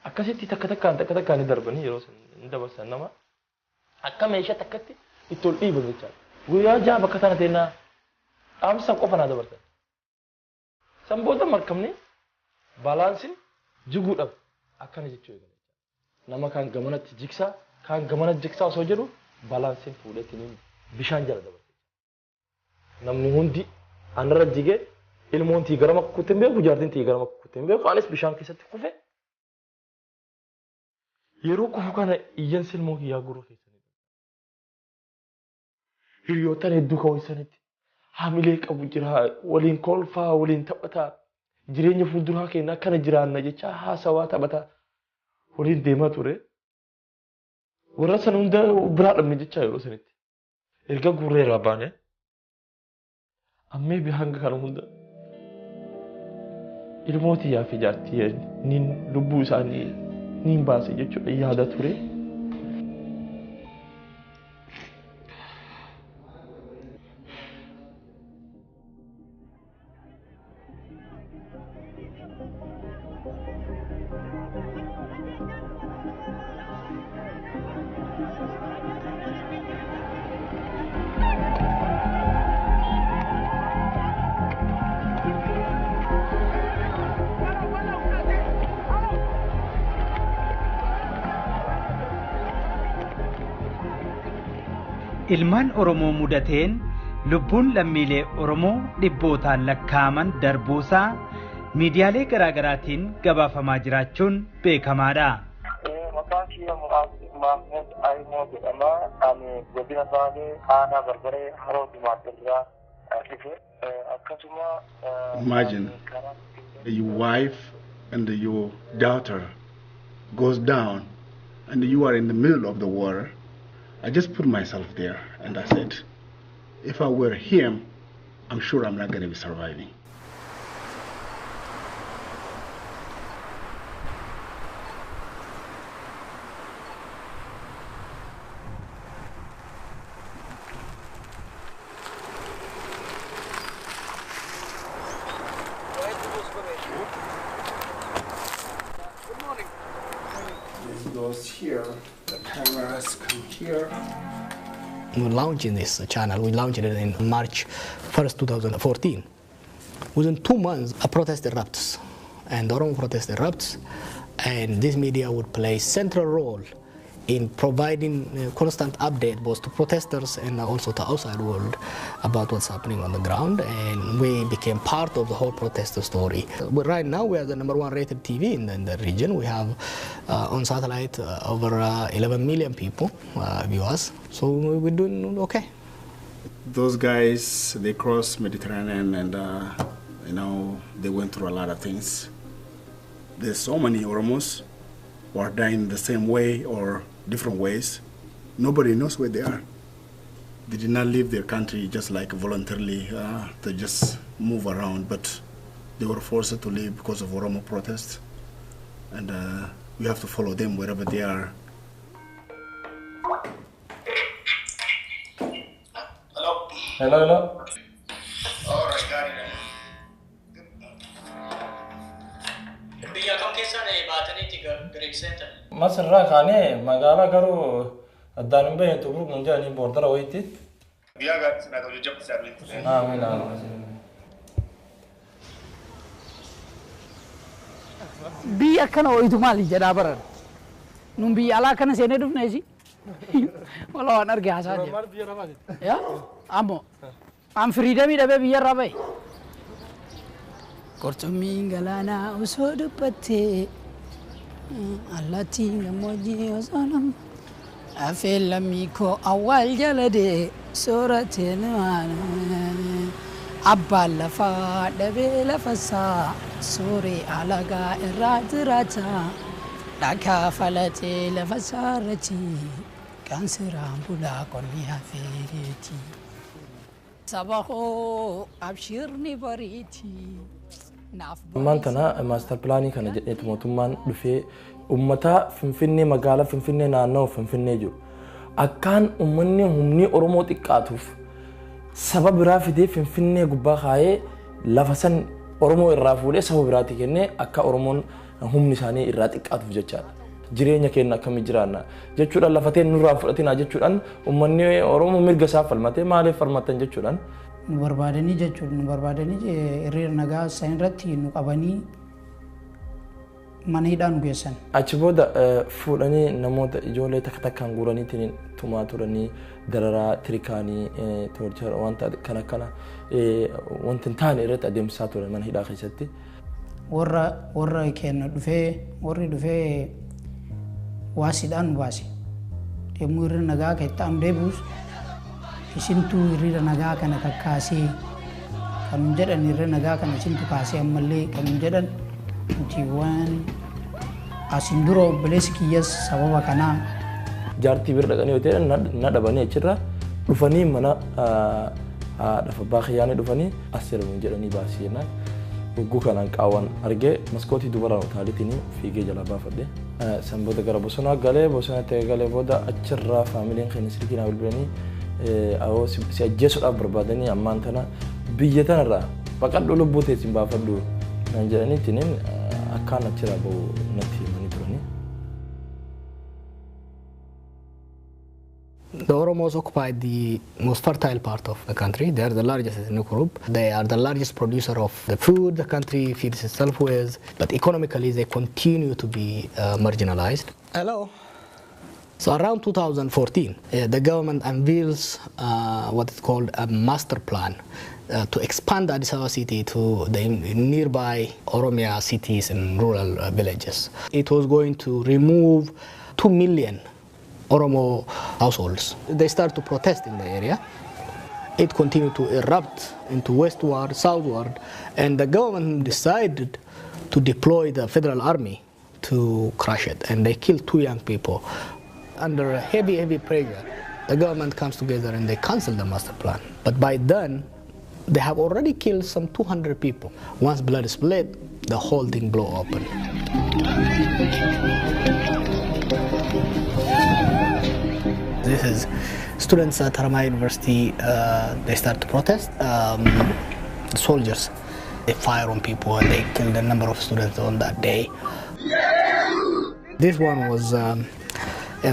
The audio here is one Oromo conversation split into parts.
akkasitti takka ni darbanii yeroo san dabarsan nama akka meeshaa takkatti itti ol dhiiban jechaadha. Guyyaa ja'a bakka sana teennaa dhaamsa qofa naa dabarsan. San booda markabni baalaansiin jiguudhaaf akkana jechuu eegale. Nama kaan gamanatti jigsaa kaan gamanatti jigsaa osoo jedhu baalaansiin fuudhetti bishaan jala dabarse. Namni hundi anarra jigee ilmoon tii gara makkuutti hin beeku jaartiin tii gara makkuutti hin beeku anis bishaan keessatti kufe. Yeroo kufu kana iyyan silmoo kiyyaa guruu keessaniidha. Hiriyootaan hedduu kawweessanitti haamilee qabu jira waliin kolfaa waliin taphataa jireenya fuulduraa keenya akkana jiraanna jecha haasawaa taphataa waliin deemaa ture. Warra sana hunda biraa dhabne jecha yeroo sanitti erga gurreerraa baane ammee hanga kana hunda ilmootii yaa fi jaartii niin lubbuu isaanii niin baase jechuudha yaada ture. Ilmaan Oromoo mudateen lubbuun lammiilee Oromoo dhibbootaan lakkaaman darbuusaa miidiyaalee garaagaraatiin gabaafamaa jiraachuun beekamaadha. Maqaan kiyya Mahmud Aymoo jedhama. Ani godina Baalee aanaa Barbaree Haroo Dimaatirraa dhufe. Akkasuma imagine your wife and your daughter goes down and you are in the middle of the water. I just put myself there and I said, if I were him, I'm sure I'm not going to be surviving. Good morning. This goes here. The cameras come here. We're launching this channel. We launched it in March 1st, 2014. Within 2 months, a protest erupts, and the Oromo protest erupts, and this media would play a central role in providing constant update both to protesters and also to outside world about what's happening on the ground, and we became part of the whole protester story. But right now we are the #1 rated TV in the region. We have on satellite over 11 million people view us, so we're doing okay. Those guys, they crossed Mediterranean and you know, they went through a lot of things. There's so many Oromos who are dying the same way or different ways. Nobody knows where they are. They did not leave their country just like voluntarily to just move around, but they were forced to leave because of Oromo protests. And we have to follow them wherever they are. Hello. Hello, hello. All right, got it. Biyya kam keessaa baataniitti Greek Masirraa kaanee magaalaa garuu addaan hin beekne tubruk nun jedhanii boordara wayitti. Biyya gaariis naa ta'u jajjabbisaa beektu. Amiin. Biyya akkana wayitu maali jedhaa baran. Nun biyya alaa kana seenee dhufne isi. Wala waan arge haasaa jira. Maal biyya rabaati? Yaa ammoo an firiidamii dhabee biyya irraa bahe. Qurxummiin galaanaa osoo dubbattee allaattiin gammoojjii osoo nama afeen lammii koo awwaal jaladee sooratee namaan abbaan lafaa dhabee lafasaa sooree alagaa irraa jiraata dhagaa falatee lafasaa irratti kan siraan bulaa qonni hafeereeti saba hoo abshirni bariiti. Maantana master plaanii kana jedheetu mootummaan dhufee ummata Finfinnee magaalaa Finfinnee naannoo Finfinnee jiru akkaan ummanni humni Oromoo xiqqaatuuf sababa biraa fidee Finfinnee gubbaa kaayee lafa san Oromoo irraa fuudhee saba biraatti kennee akka Oromoon humni isaanii irraa xiqqaatuuf jechaadha. Jireenya keenya akkamitti jiraanna jechuudhaan lafateen nurraa fudhatinaa jechuudhaan uummanni Oromoo mirga isaa falmatee maaliif falmatan jechuudhaan. Nu barbaadanii jechuudha nu barbaadanii hiriira nagaa san irratti nu qabanii mana hidhaa nu geessan. Achi booda fuudhanii namoota ijoollee takkaan guuraniitiin tumaa turanii dararaa tirikaanii toorchara wanta kana wanti hin taane irratti adeemsisaa turan mana hidhaa keessatti. Warra keenya dhufee waasiidhaan nu baase. Deemuu hiriira nagaa kan itti deebi'us isintuu hiriira nagaa kana kakkaasee kan jedhan hiriira nagaa kana isintu kaasee ammallee kan jedhan nuti waan asin dura obboleessi kiyyas sababa kanaa. Jaartii bira dhaqanii yoo ta'e na dhabanii achirra dhufanii mana dhafa baaqiyyaanii dhufanii as jedhamu jedhanii baasii jennaan. Hogguu kanaan qaawwan argee maskootii dubaraan utaaliitiin fiigee jala baafadhe. Sanboota gara bosonaa galee bosonatti galee booda achirraa faamiliin keenya sirkii naa bilbilanii awoo si ajjeesuudhaaf barbaadanii ammaan tana biyya tanarraa baqadhu lubbuu teessin baafadhu naan jedhaniitiin akkaan achirraa bahu natti himanii turanii. The Oromos occupied the most fertile part of the country. They are the largest ethnic group. They are the largest producer of the food the country feeds itself with. But economically, they continue to be marginalized. Hello. So around 2014, the government unveils what is called a master plan to expand Addis Ababa city to the nearby Oromia cities and rural villages. It was going to remove 2 million Oromo households. They start to protest in the area. It continued to erupt into westward, southward, and the government decided to deploy the federal army to crush it, and they killed 2 young people. Under heavy pressure, the government comes together and they cancel the master plan. But by then, they have already killed some 200 people. Once blood is split, the whole thing blow open. This is students at Haramaia University. They start to protest. The soldiers, they fire on people and they kill a number of students on that day. This one was a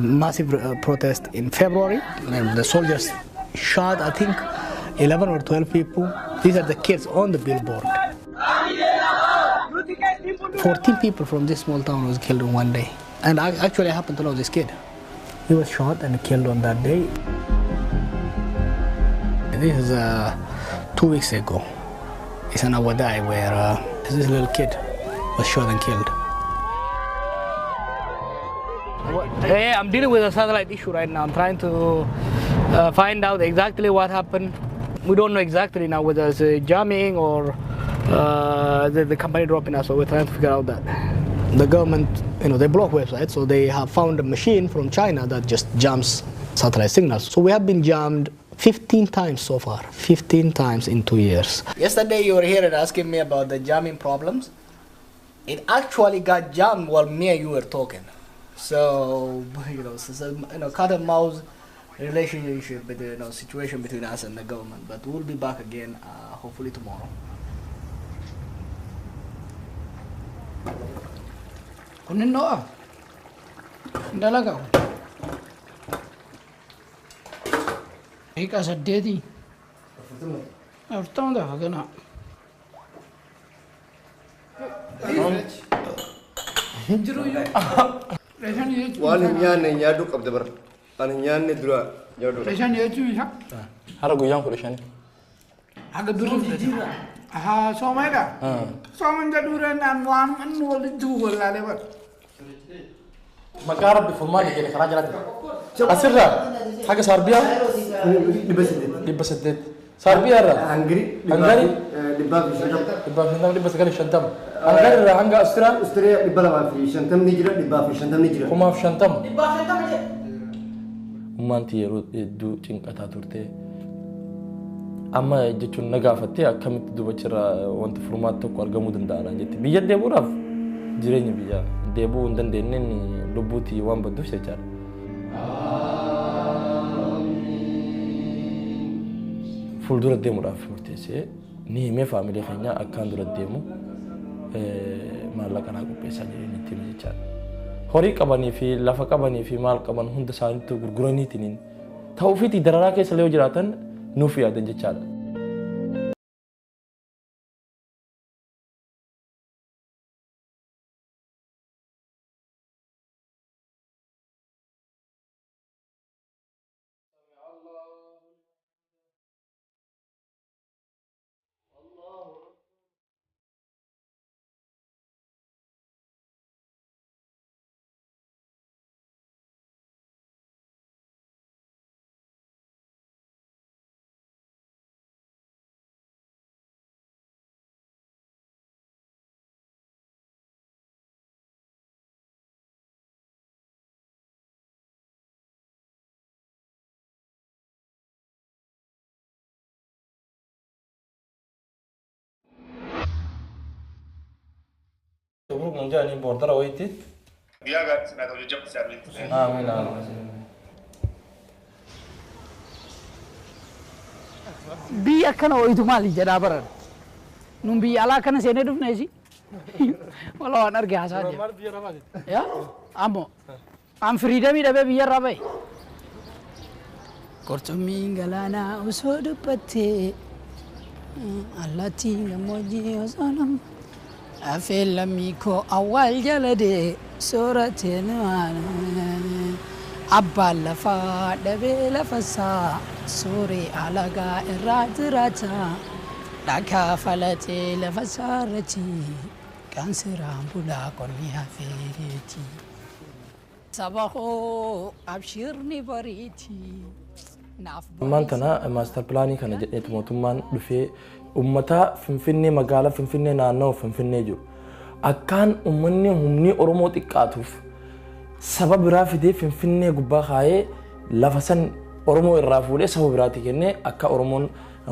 massive protest in February, and the soldiers shot, I think, 11 or 12 people. These are the kids on the billboard. 14 people from this small town was killed in one day. And actually, I happen to know this kid. He was shot and killed on that day. This is 2 weeks ago. It's an Awadai where this little kid was shot and killed. Hey, I'm dealing with a satellite issue right now. I'm trying to find out exactly what happened. We don't know exactly now whether it's jamming or the company dropping us, so we're trying to figure out that. The government, they block websites, so they have found a machine from China that just jams satellite signals. So we have been jammed 15 times so far, 15 times in 2 years. Yesterday you were here and asking me about the jamming problems. It actually got jammed while me and you were talking. So, cat and mouse relationship, situation between us and the government. But we'll be back again, hopefully tomorrow. Kunin no, dalaga. Ika saddeeti. Aftaan dah agana. Walin nyaanne nyaaduu qabda bara. Ani nyaanne dura nyaaduu. Reeshan jechuun isa. Hara guyyaan kudha shanii. Haga durri fudhata. Aha, soomaydha. Sooman jedhuudha naan waan inni walitti wallaalee bara. Maqaa rabbi furmaanii keenya karaa jalaatti. Asirraa haga saarbiyaa 800. Saarbiyaa irraa. Hangari. 250. Hangari irraa hanga Austriyaa. Austriyaa 250 ni jira, 250 ni jira. 250. Ummanti yeroo hedduu cinqataa turte. Amma jechuun na gaafattee akkamitti dubachirraa wanta furmaata tokko argamuu danda'an jetti. Biyya deebuudhaaf jireenya biyyaa deebuu hin dandeenyeen lubbuutii waan badduuf jechaadha. Fuuldura deemuudhaaf murteessee ni himee faamilii keenya akkaan dura deemu haala kanaa qopheessaa jireen itti hime jechaadha. Horii qabanii fi lafa qabanii fi maal qaban hunda isaaniitti gurguraniitiin ta'uu fi dararaa keessa yoo jiraatan nuuf yaadan jechaadha. Tunggu mungkin ini border awal itu. Dia agak SEENAA tahu jawab servis. Amin amin. Biya kana itu mali jadi apa? Numbi ala kana sene duf nasi. Walau anar gas aja. Ya, amo. Am freedom ini dapat biar apa? Korcumi galana usod pate. Allah tinggal moji osanam. أفلميكو أول جلدي سورة نوان أبا لفا دبي لفسا سوري علقا إرات راتا لكا فلتي لفسارتي كان سرام بلا قرميها فيريتي صباحو أبشرني بريتي مانتنا ماستر بلاني كان جئت موتمان دفي ummata finfinnee magaalaa finfinnee naannoo finfinnee jiru akkaan ummanni humni oromoo xiqqaatuuf sababa biraa fidee finfinnee gubbaa kaayee lafa san oromoo irraa fuudhee sababa biraatti kennee akka oromoon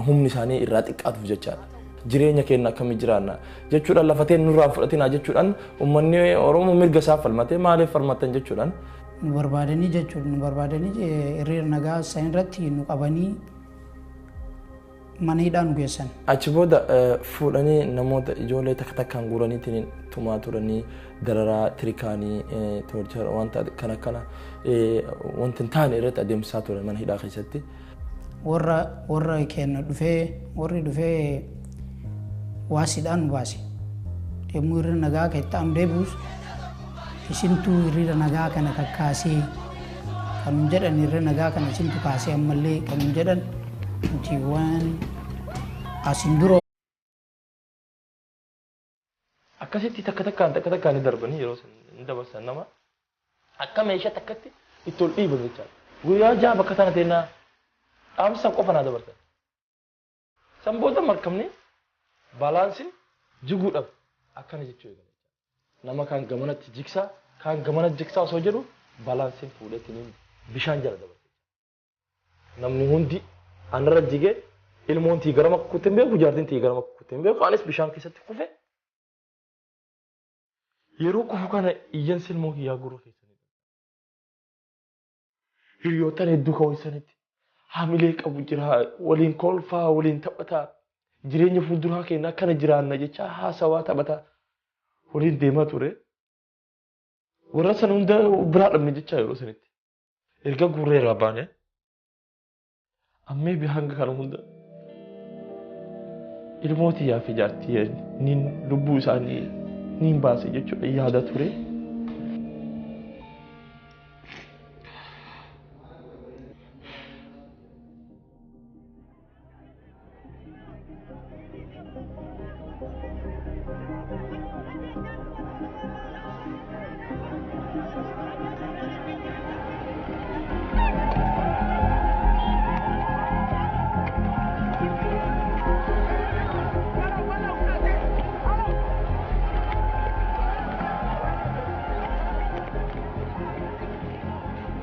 humni isaanii irraa xiqqaatuuf jechaadha. Jireenya keenya akkamii jiraanna jechuudhaan lafateen nurraa fudhatinaa jechuudhaan ummanni oromoo mirga isaa falmatee maaliif falmatan jechuudhaan. Nu barbaadanii jechuudha nu barbaadanii hiriira nagaa san irratti nu qabanii manidhaan geessan. Achi booda fuudhanii namoota ijoollee takkaan guuraniitiin tumaa turanii dararaa tirikaanii torchara wanta kana wanti hin taane irratti adeemsisaa turan mana hidhaa keessatti. Warra kenna warri dhufee waasiidhaan baase. Yommuu hiriira nagaa kan itti deebi'us isintuu hiriira nagaa kana kakkaasee kan jedhan hiriira nagaa kana isintu kaasee ammallee kan jedhan Jiwan asinduro. Akkasitti takka ni darbanii yeroo ni dabarsan nama akka meeshaa takkatti itti ol dhiiban jechaadha. Guyyaa ja'a bakka sana teennaa dhaamsa qofa naa dabarsan. San booda markabni baalaansiin jiguudhaaf akkana jechuu eegale. Nama kaan gamanatti jigsaa kaan gamanatti jigsaa osoo jedhu baalaansiin fuudheetiin bishaan jala dabarsa. Namni hundi anarra jigee ilmoon tiigarama kukuutti hin beeku jaartiin tiigarama kukuutti hin beeku anis bishaan keessatti kufe yeroo kufu kana iyyansi ilmoo kiyyaa gurra keessanidha. Hiriyoottan hedduu kawweessanitti haamilee qabu jira waliin kolfaa waliin taphataa jireenya fuulduraa keenya akkana jiraanna jecha haasawaa taphataa waliin deemaa ture. Warra sana hunda biraa dhabne jecha yeroo sanitti erga gurreerraa baane. Ammee bihanga kana hunda ilmooti yaa fi jaartii niin lubbuu isaanii niin baase jechuudha yaada ture.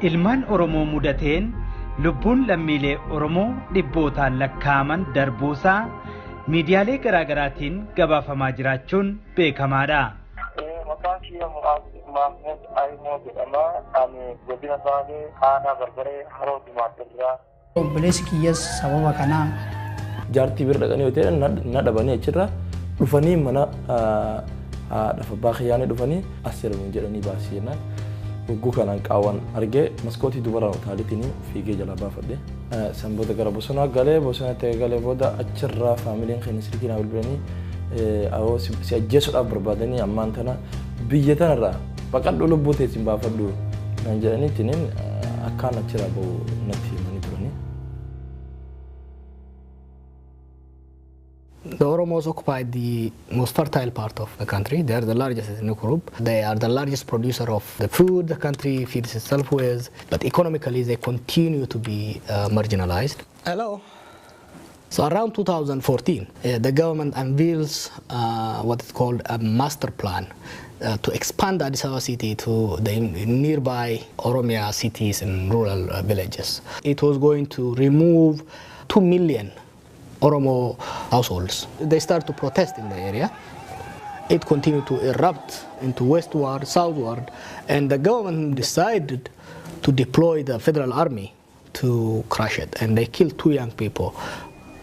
Ilmaan Oromoo mudateen lubbuun lammiilee Oromoo dhibbootaan lakkaaman darbuusaa miidiyaalee garaagaraatiin gabaafamaa jiraachuun beekamaadha. Maqaan kiyya Mahmud Aymoo jedhama. Ani godina Baalee aanaa Barbaree Haroo Dimaatirraa. Obboleessi kiyyas sababa kanaa jaartii bira dhaqanii yoo ta'e na dhabanii achirra dhufanii mana dafa baaqiyaan dhufanii asirra jedhanii baasiyeenaan ugguu kanaan qaawwan argee maskootii dubaraan utaalitini fiigee jala baafadhe sanboota gara bosonaa galee bosona ta'e galee booda achirraa faamiliin keenya sirkiina bilbilanii awoo si ajjeesuudhaaf barbaadanii ammaan tana biyya tanarraa baqadhu lubbuu teessin baafadhu naan jedhaniitiin akkaan achirraa bahu natti himanii turanii. The Oromos occupy the most fertile part of the country. They are the largest ethnic group. They are the largest producer of the food the country feeds itself with. But economically, they continue to be marginalized. Hello. So around 2014, the government unveils what is called a master plan to expand Addis Ababa city to the nearby Oromia cities and rural villages. It was going to remove 2 million Oromo households. They start to protest in the area. It continued to erupt into westward, southward, and the government decided to deploy the federal army to crush it, and they killed 2 young people.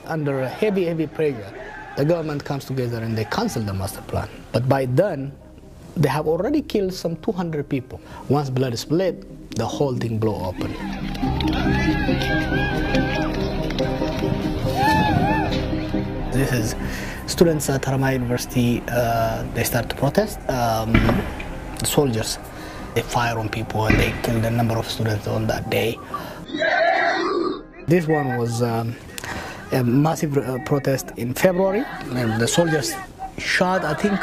Under heavy pressure, the government comes together and they cancel the master plan. But by then, they have already killed some 200 people. Once blood is split, the whole thing blow open. This is students at Haramaia University. They start to protest. The soldiers, they fire on people and they killed a number of students on that day. This one was a massive protest in February, and the soldiers shot, I think,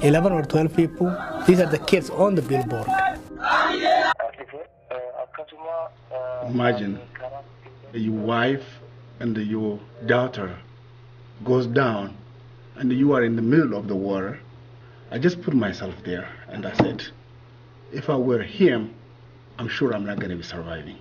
11 or 12 people. These are the kids on the billboard. Imagine your wife and your daughter goes down and you are in the middle of the water. I just put myself there and I said, if I were him, I'm sure I'm not going to be surviving.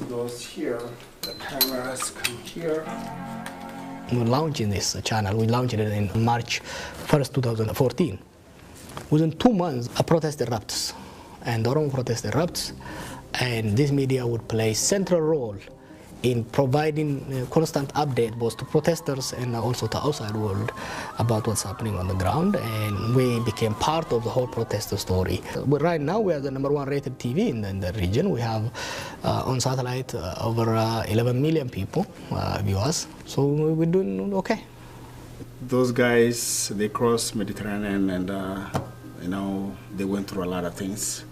Goes here, the cameras come here. We're launching this channel. We launched it in March 1st, 2014. Within 2 months, a protest erupts, and the Oromo protest erupts, and this media would play a central role in providing constant update both to protesters and also to outside world about what's happening on the ground, and we became part of the whole protester story. But right now we are the #1 rated TV in the region. We have on satellite over 11 million people view us, so we're doing okay. Those guys, they crossed Mediterranean and you know, they went through a lot of things.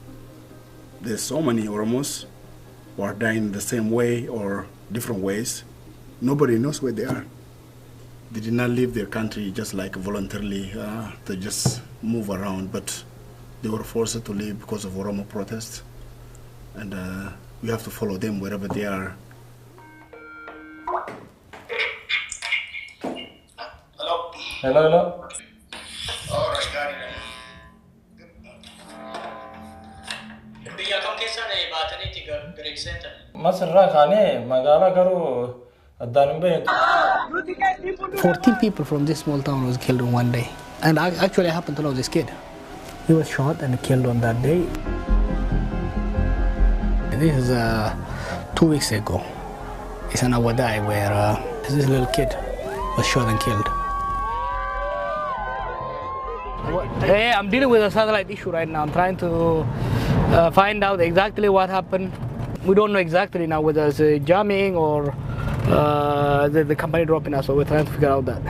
There's so many Oromos who are dying the same way or different ways. Nobody knows where they are. They did not leave their country just like voluntarily to just move around, but they were forced to leave because of Oromo protests. And we have to follow them wherever they are. Hello. Hello. All right, got it. Masarra khane magala garu adanumbe 14 people from this small town was killed in one day. And actually I happen to know this kid. He was shot and killed on that day. This is 2 weeks ago. It's an Awadai where this little kid was shot and killed. Hey, I'm dealing with a satellite issue right now. I'm trying to find out exactly what happened. We don't know exactly now whether it's jamming or the company dropping us, so we're trying to figure out that.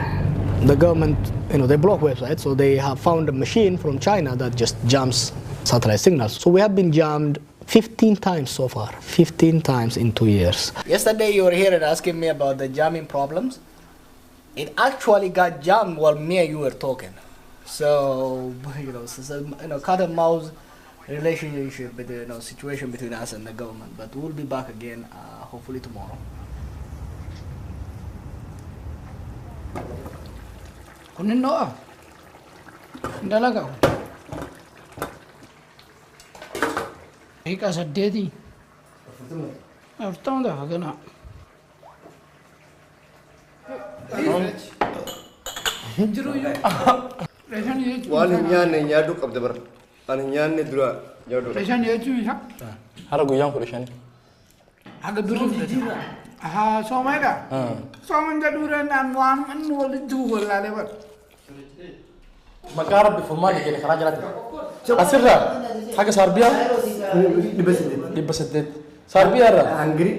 The government, you know, they block websites, so they have found a machine from China that just jams satellite signals. So we have been jammed 15 times so far, 15 times in 2 years. Yesterday you were here and asking me about the jamming problems. It actually got jammed while me and you were talking. So, you know, cat and mouse relationship, situation between us and the government. But we'll be back again, hopefully tomorrow. Kunin no, dalaga. Hika sa dedi. After the hagana. والين يان يادو قبل بر أنا يان ندرا يادو ليشان يجوا يا هذا قيام كل شيء هذا دوري ها سوما كا سوما جدورا نوام نولد ولا لبر مقارب بفماني كده خراج لك أسرع حاجة صار بيها لبس الديت صار بيها را هنغري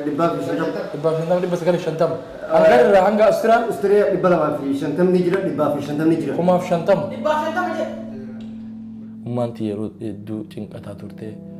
دباب شنتم لبس قال شنتم هنغري هنغا أستراليا دبلا ما في شنتم نجرا دباب في شنتم نجرا كما في شنتم ما أنتي يرو دو تين أتاتورتي